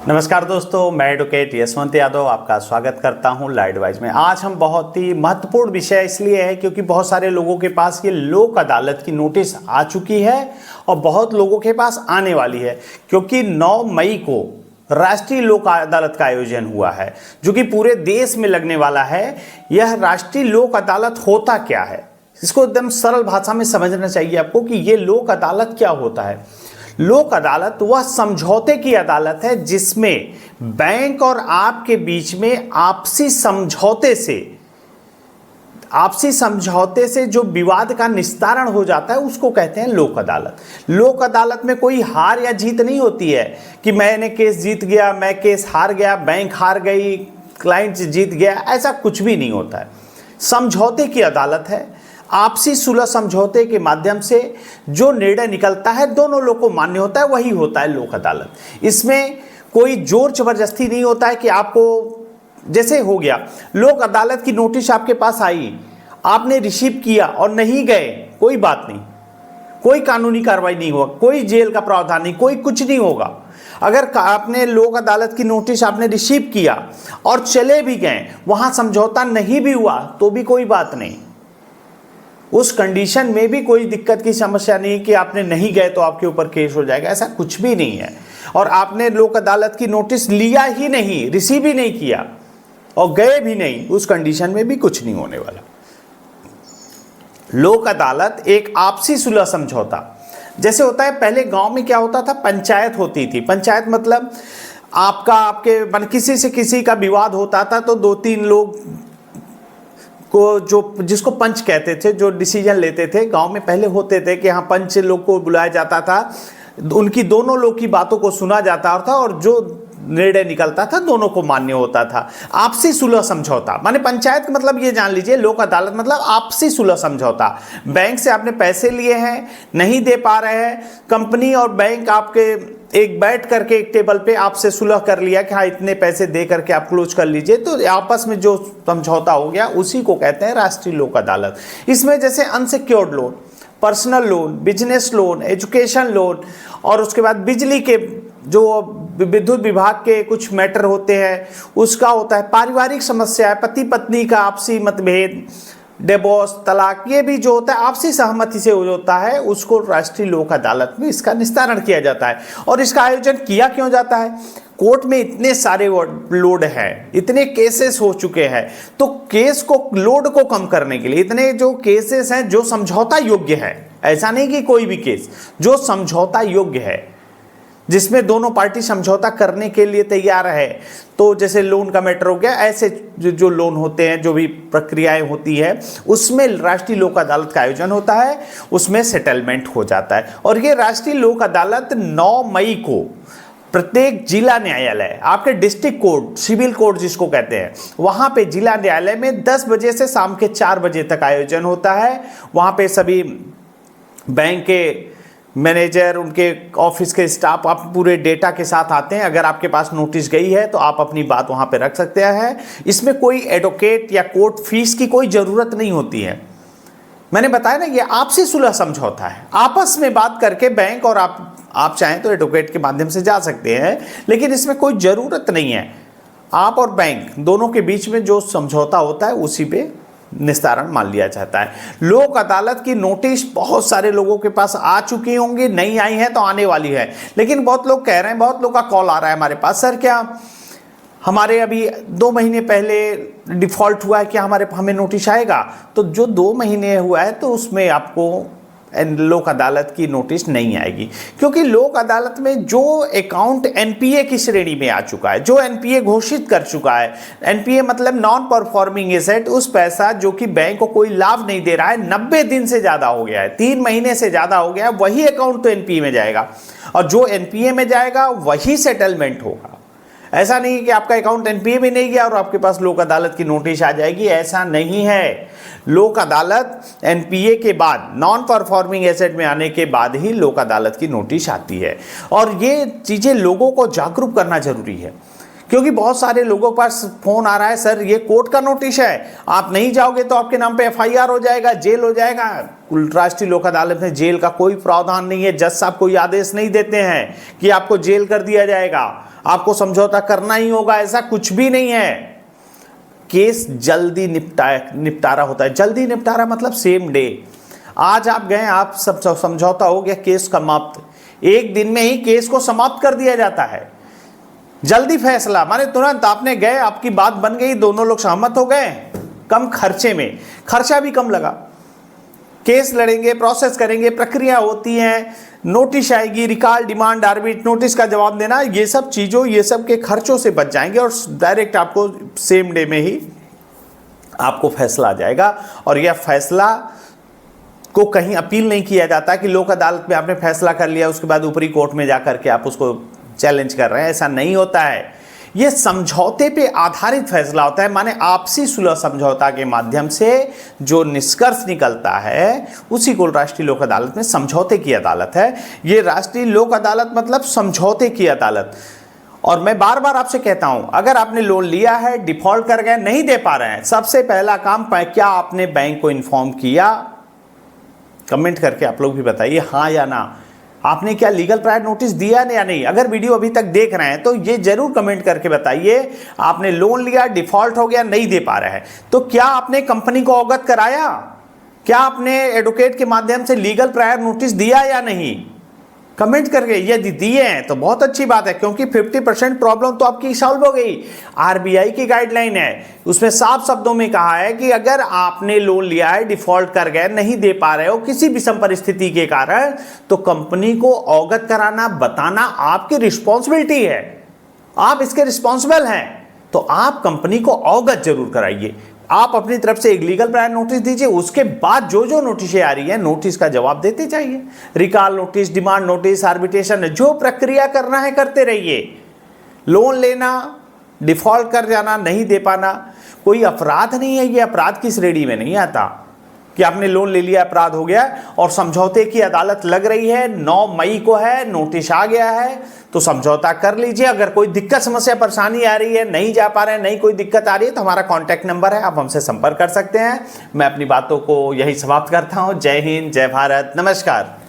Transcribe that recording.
नमस्कार दोस्तों, मैं एडवोकेट यशवंत यादव आपका स्वागत करता हूं लॉ एडवाइज में। आज हम बहुत ही महत्वपूर्ण विषय इसलिए है क्योंकि बहुत सारे लोगों के पास ये लोक अदालत की नोटिस आ चुकी है और बहुत लोगों के पास आने वाली है, क्योंकि 9 मई को राष्ट्रीय लोक अदालत का आयोजन हुआ है जो कि पूरे देश में लगने वाला है। यह राष्ट्रीय लोक अदालत होता क्या है, इसको एकदम सरल भाषा में समझना चाहिए आपको कि ये लोक अदालत क्या होता है। लोक अदालत वह समझौते की अदालत है जिसमें बैंक और आपके बीच में आपसी समझौते से जो विवाद का निस्तारण हो जाता है उसको कहते हैं लोक अदालत। लोक अदालत में कोई हार या जीत नहीं होती है कि मैंने केस जीत गया, मैं केस हार गया, बैंक हार गई, क्लाइंट जीत गया, ऐसा कुछ भी नहीं होता है। समझौते की अदालत है। आपसी सुलह समझौते के माध्यम से जो निर्णय निकलता है दोनों लोगों को मान्य होता है, वही होता है लोक अदालत। इसमें कोई जोर जबरदस्ती नहीं होता है कि आपको, जैसे हो गया लोक अदालत की नोटिस आपके पास आई, आपने रिसीव किया और नहीं गए, कोई बात नहीं, कोई कानूनी कार्रवाई नहीं होगा, कोई जेल का प्रावधान नहीं, कोई कुछ नहीं होगा। अगर आपने लोक अदालत की नोटिस आपने रिसीव किया और चले भी गए, वहां समझौता नहीं भी हुआ तो भी कोई बात नहीं, उस कंडीशन में भी कोई दिक्कत की समस्या नहीं कि आपने नहीं गए तो आपके ऊपर केस हो जाएगा, ऐसा कुछ भी नहीं है। और आपने लोक अदालत की नोटिस लिया ही नहीं, रिसीव ही नहीं किया और गए भी नहीं, उस कंडीशन में भी कुछ नहीं होने वाला। लोक अदालत एक आपसी सुलह समझौता जैसे होता है। पहले गांव में क्या होता था, पंचायत होती थी। पंचायत मतलब आपके किसी से किसी का विवाद होता था तो 2-3 लोग को, जो जिसको पंच कहते थे, जो डिसीजन लेते थे, गांव में पहले होते थे कि हाँ पंच लोग को बुलाया जाता था, उनकी दोनों लोग की बातों को सुना जाता था और जो निर्णय निकलता था दोनों को मान्य होता था। आपसी सुलह समझौता माने पंचायत मतलब ये जान लीजिए, लोक अदालत मतलब आपसी सुलह समझौता। बैंक से आपने पैसे लिए हैं, नहीं दे पा रहे हैं, कंपनी और बैंक आपके एक बैठ करके एक टेबल पे आपसे सुलह कर लिया कि हाँ इतने पैसे दे करके आप क्लोज कर लीजिए, तो आपस में जो समझौता हो गया उसी को कहते हैं राष्ट्रीय लोक अदालत। इसमें जैसे unsecured loan, personal loan, business loan, education loan और उसके बाद बिजली के जो विद्युत विभाग के कुछ मैटर होते हैं उसका होता है। पारिवारिक समस्या है, पति पत्नी का आपसी मतभेद, डिवोर्स, तलाक, ये भी जो होता है आपसी सहमति से होता है, उसको राष्ट्रीय लोक अदालत में इसका निस्तारण किया जाता है। और इसका आयोजन किया क्यों जाता है, कोर्ट में इतने सारे लोड हैं, इतने केसेस हो चुके हैं, तो केस को लोड को कम करने के लिए इतने जो केसेस हैं जो समझौता योग्य है, ऐसा नहीं कि कोई भी केस, जो समझौता योग्य है जिसमें दोनों पार्टी समझौता करने के लिए तैयार है, तो जैसे लोन का मैटर हो गया, ऐसे जो लोन होते हैं, जो भी प्रक्रियाएं होती है उसमें राष्ट्रीय लोक अदालत का आयोजन होता है, उसमें सेटलमेंट हो जाता है। और ये राष्ट्रीय लोक अदालत 9 मई को प्रत्येक जिला न्यायालय, आपके डिस्ट्रिक्ट कोर्ट, सिविल कोर्ट जिसको कहते हैं, वहां पे जिला न्यायालय में 10 बजे से शाम के 4 बजे तक आयोजन होता है। वहां पे सभी बैंक के मैनेजर, उनके ऑफिस के स्टाफ, आप पूरे डेटा के साथ आते हैं। अगर आपके पास नोटिस गई है तो आप अपनी बात वहां पे रख सकते हैं। इसमें कोई एडवोकेट या कोर्ट फीस की कोई ज़रूरत नहीं होती है। मैंने बताया ना, ये आपसी सुलह समझौता है, आपस में बात करके बैंक और आप चाहें तो एडवोकेट के माध्यम से जा सकते हैं, लेकिन इसमें कोई ज़रूरत नहीं है। आप और बैंक दोनों के बीच में जो समझौता होता है उसी पे निस्तारण मान लिया जाता है। लोक अदालत की नोटिस बहुत सारे लोगों के पास आ चुकी होंगी, नहीं आई है तो आने वाली है। लेकिन बहुत लोग कह रहे हैं, बहुत लोग का कॉल आ रहा है हमारे पास, सर क्या हमारे अभी 2 महीने पहले डिफॉल्ट हुआ है, क्या हमें नोटिस आएगा? तो जो 2 महीने हुआ है तो उसमें आपको लोक अदालत की नोटिस नहीं आएगी, क्योंकि लोक अदालत में जो अकाउंट एनपीए की श्रेणी में आ चुका है, जो एनपीए घोषित कर चुका है, एनपीए मतलब नॉन परफॉर्मिंग एसेट, उस पैसा जो कि बैंक को कोई लाभ नहीं दे रहा है, 90 दिन से ज्यादा हो गया है, 3 महीने से ज्यादा हो गया है, वही अकाउंट तो एनपीए में जाएगा और जो एनपीए में जाएगा वही सेटलमेंट होगा। ऐसा नहीं कि आपका अकाउंट एनपीए में नहीं गया और आपके पास लोक अदालत की नोटिस आ जाएगी, ऐसा नहीं है। लोक अदालत एनपीए के बाद, नॉन परफॉर्मिंग एसेट में आने के बाद ही लोक अदालत की नोटिस आती है। और ये चीजें लोगों को जागरूक करना जरूरी है, क्योंकि बहुत सारे लोगों के पास फोन आ रहा है, सर ये कोर्ट का नोटिस है, आप नहीं जाओगे तो आपके नाम पे एफआईआर हो जाएगा, जेल हो जाएगा। राष्ट्रीय लोक अदालत में जेल का कोई प्रावधान नहीं है, जज साहब कोई आदेश नहीं देते हैं कि आपको जेल कर दिया जाएगा। आपको समझौता करना ही होगा, ऐसा कुछ भी नहीं है। केस जल्दी निपटारा होता है। जल्दी निपटारा मतलब सेम डे। आज आप गए, आप सब समझौता हो गया, केस समाप्त, एक दिन में ही केस को समाप्त कर दिया जाता है। जल्दी फैसला माने तुरंत आपने गए, आपकी बात बन गई, दोनों लोग सहमत हो गए, कम खर्चे में, खर्चा भी कम लगा, केस लड़ेंगे, प्रोसेस करेंगे, प्रक्रिया होती है, नोटिस आएगी, रिकॉल, डिमांड, आर्बिट, नोटिस का जवाब देना, ये सब चीज़ों, ये सब के खर्चों से बच जाएंगे और डायरेक्ट आपको सेम डे में ही आपको फैसला आ जाएगा। और यह फैसला को कहीं अपील नहीं किया जाता कि लोक अदालत में आपने फैसला कर लिया उसके बाद ऊपरी कोर्ट में जाकर के आप उसको चैलेंज कर रहे हैं, ऐसा नहीं होता है। यह समझौते पे आधारित फैसला होता है, माने आपसी सुलह समझौता के माध्यम से जो निष्कर्ष निकलता है उसी को राष्ट्रीय लोक अदालत में समझौते की अदालत है। यह राष्ट्रीय लोक अदालत मतलब समझौते की अदालत। और मैं बार बार आपसे कहता हूं, अगर आपने लोन लिया है, डिफॉल्ट कर गए, नहीं दे पा रहे हैं, सबसे पहला काम, क्या आपने बैंक को इन्फॉर्म किया? कमेंट करके आप लोग भी बताइए हाँ या ना। आपने क्या लीगल प्रायर नोटिस दिया या नहीं? अगर वीडियो अभी तक देख रहे हैं तो ये जरूर कमेंट करके बताइए। आपने लोन लिया, डिफॉल्ट हो गया, नहीं दे पा रहे हैं, तो क्या आपने कंपनी को अवगत कराया? क्या आपने एडवोकेट के माध्यम से लीगल प्रायर नोटिस दिया या नहीं? कमेंट करके, यदि दिए हैं तो बहुत अच्छी बात है, क्योंकि 50% प्रॉब्लम तो आपकी सॉल्व हो गई। आरबीआई की गाइडलाइन है, उसमें साफ शब्दों में कहा है कि अगर आपने लोन लिया है, डिफॉल्ट कर गए, नहीं दे पा रहे हो किसी विषम परिस्थिति के कारण, तो कंपनी को अवगत कराना, बताना आपकी रिस्पॉन्सिबिलिटी है, आप इसके रिस्पॉन्सिबल हैं। तो आप कंपनी को अवगत जरूर कराइए। आप अपनी तरफ से एक लीगल प्रायर नोटिस दीजिए, उसके बाद जो जो नोटिसें आ रही है नोटिस का जवाब देते जाइए। Recall notice, demand notice, arbitration, जो प्रक्रिया करना है करते रहिए। लोन लेना, डिफॉल्ट कर जाना, नहीं दे पाना कोई अपराध नहीं है, ये अपराध की श्रेणी में नहीं आता कि आपने लोन ले लिया अपराध हो गया। और समझौते की अदालत लग रही है, 9 मई को है, नोटिस आ गया है, तो समझौता कर लीजिए। अगर कोई दिक्कत, समस्या, परेशानी आ रही है, नहीं जा पा रहे हैं, नहीं कोई दिक्कत आ रही है, तो हमारा कॉन्टैक्ट नंबर है, आप हमसे संपर्क कर सकते हैं। मैं अपनी बातों को यही समाप्त करता हूं। जय हिंद, जय भारत, नमस्कार।